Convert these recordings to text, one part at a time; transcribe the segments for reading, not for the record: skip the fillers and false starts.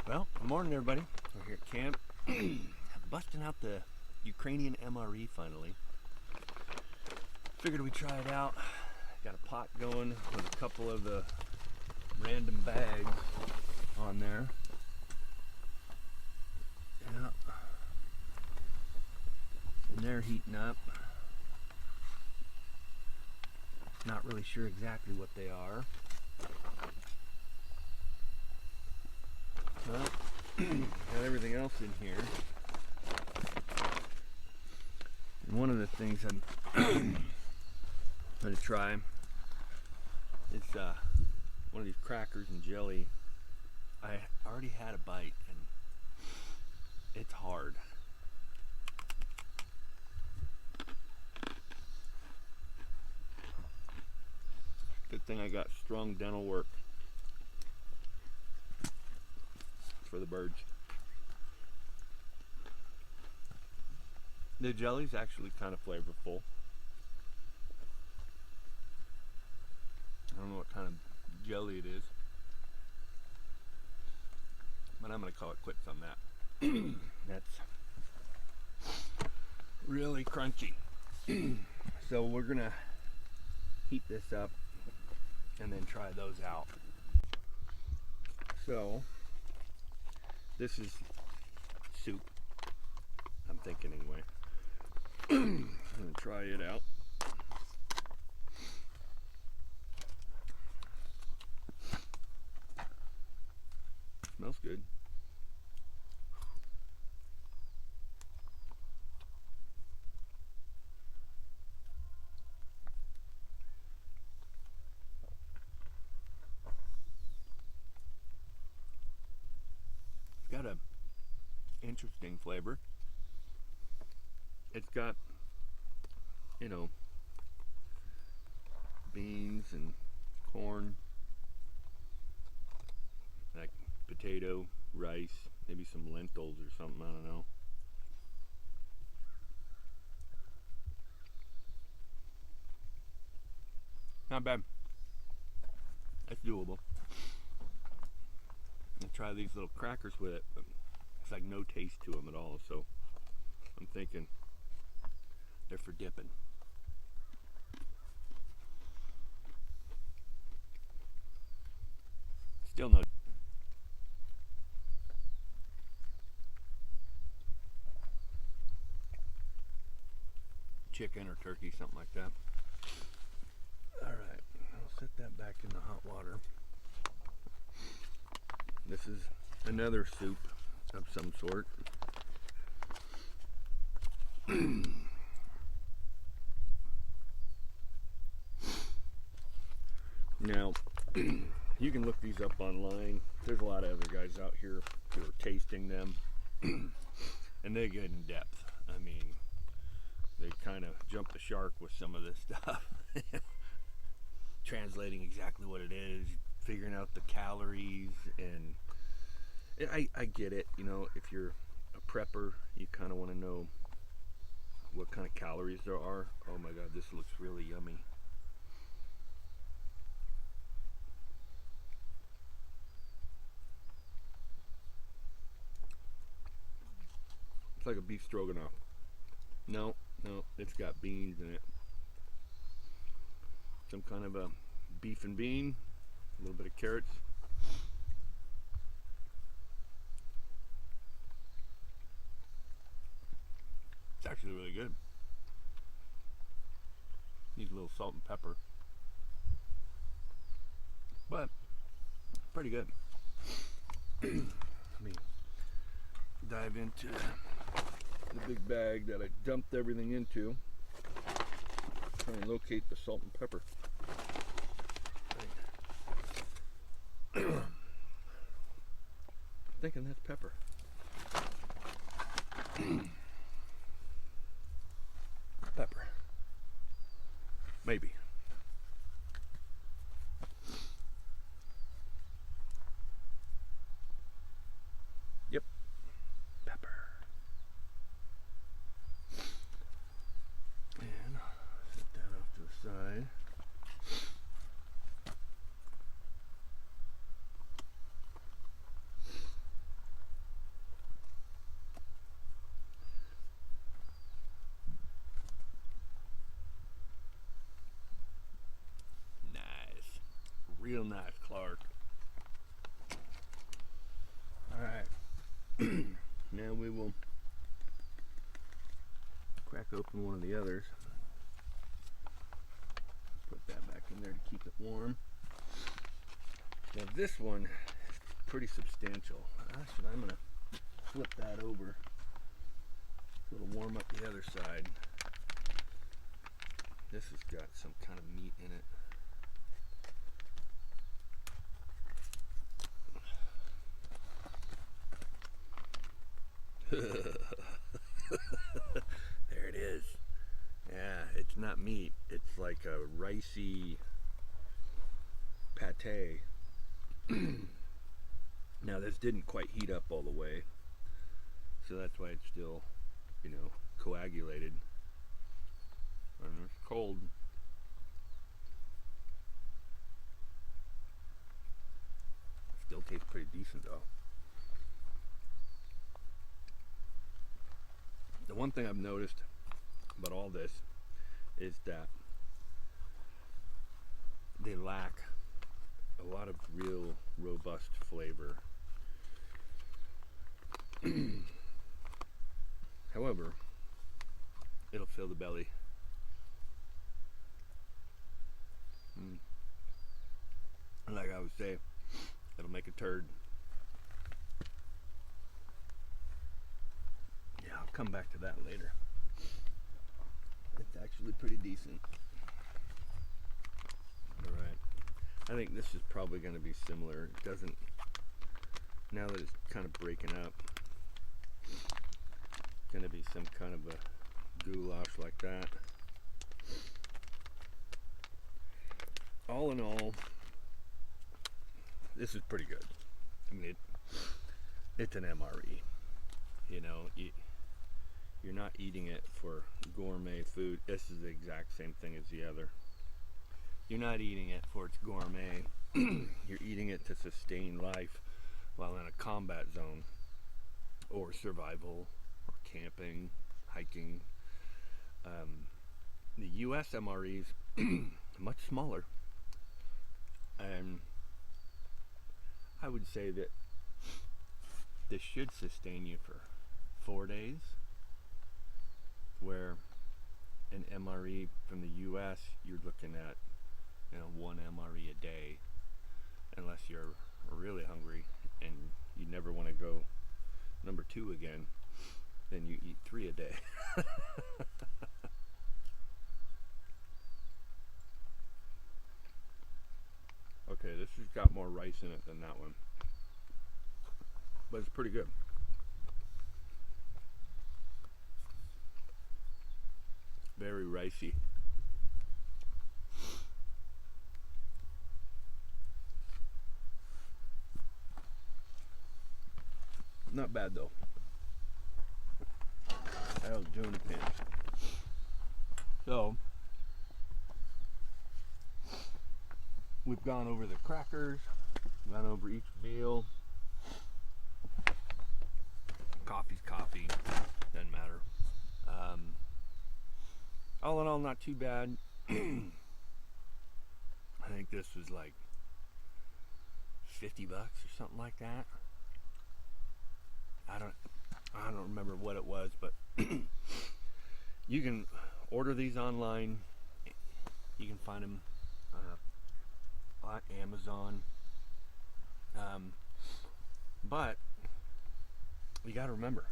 Well, good morning everybody. We're here at camp. Busting out the Ukrainian MRE finally. Figured we'd try it out. Got a pot going with a couple of the random bags on there. Yeah. And they're heating up. Not really sure exactly what they are. But got everything else in here. And one of the things I'm going to try is one of these crackers and jelly. I already had a bite and it's hard. Good thing I got strong dental work for the birds. The jelly's actually kind of flavorful. I don't know what kind of jelly it is, but I'm gonna call it quits on that. That's really crunchy. So we're gonna heat this up and then try those out. So this is soup, I'm thinking anyway. I'm gonna try it out. Smells good. It's got a interesting flavor. It's got, you know, beans and corn, like potato, rice, maybe some lentils or something, I don't know. Not bad. That's doable. I'll try these little crackers with it, but it's like no taste to them at all, so I'm thinking they're for dipping. Still no chicken or turkey, something like that. Alright, I'll set that back in the hot water. This is another soup of some sort. Now, you can look these up online. There's a lot of other guys out here who are tasting them, and they get in depth. I mean, they kind of jump the shark with some of this stuff. Translating exactly what it is, figuring out the calories, and I get it. You know, if you're a prepper, you kind of want to know what kind of calories there are. Oh my God, this looks really yummy. It's like a beef stroganoff. No, it's got beans in it. Some kind of a beef and bean, a little bit of carrots. It's actually really good. Needs a little salt and pepper, but pretty good. Let me dive into the big bag that I dumped everything into. Try and locate the salt and pepper. Thinking that's pepper. Pepper. Maybe. Yep. Pepper. And set that off to the side. Real nice, Clark. Alright. Now we will crack open one of the others. Put that back in there to keep it warm. Now this one is pretty substantial. Actually, I'm going to flip that over so it'll warm up the other side. This has got some kind of meat in it. There it is. Yeah, it's not meat. It's like a ricey pate. Now this didn't quite heat up all the way, so that's why it's still, you know, coagulated. And it's cold. Still tastes pretty decent though. The one thing I've noticed about all this is that they lack a lot of real robust flavor. However, it'll fill the belly. Like I would say, it'll make a turd. Yeah, I'll come back to that later. It's actually pretty decent. Alright. I think this is probably going to be similar. It doesn't, now that it's kind of breaking up, it's going to be some kind of a goulash like that. All in all, this is pretty good. I mean, it's an MRE. You know, you're not eating it for gourmet food. This is the exact same thing as the other. You're not eating it for its gourmet. You're eating it to sustain life while in a combat zone, or survival, or camping, hiking. The US MREs, much smaller. And I would say that this should sustain you for 4 days, where an MRE from the US, you're looking at, you know, 1 MRE a day, unless you're really hungry and you never want to go number 2 again. Then you eat 3 a day. Okay, this has got more rice in it than that one, but it's pretty good. Very ricey. Not bad though. That'll do in a pinch. So we've gone over the crackers, gone over each meal. Coffee's coffee, doesn't matter. All in all, not too bad. I think this was like $50 or something like that. I don't remember what it was, but you can order these online. You can find them on Amazon. But you got to remember,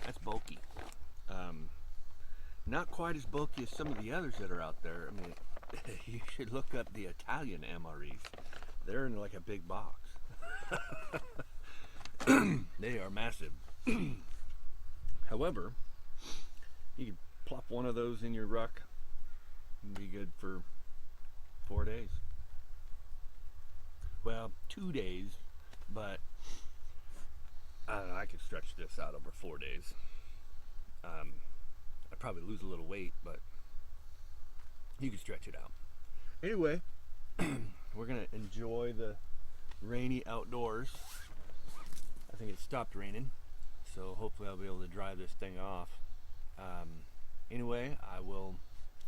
that's bulky. Not quite as bulky as some of the others that are out there. I mean, you should look up the Italian MREs. They're in like a big box. They are massive. However, you can plop one of those in your ruck and be good for 4 days. Well, 2 days, but I don't know, I could stretch this out over 4 days. I'd probably lose a little weight, but you can stretch it out. Anyway, we're gonna enjoy the rainy outdoors. I think it stopped raining, so hopefully I'll be able to dry this thing off. Anyway, I will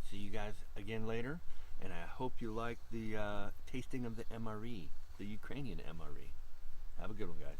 see you guys again later, And I hope you like the tasting of the MRE, the Ukrainian MRE. Have a good one, guys.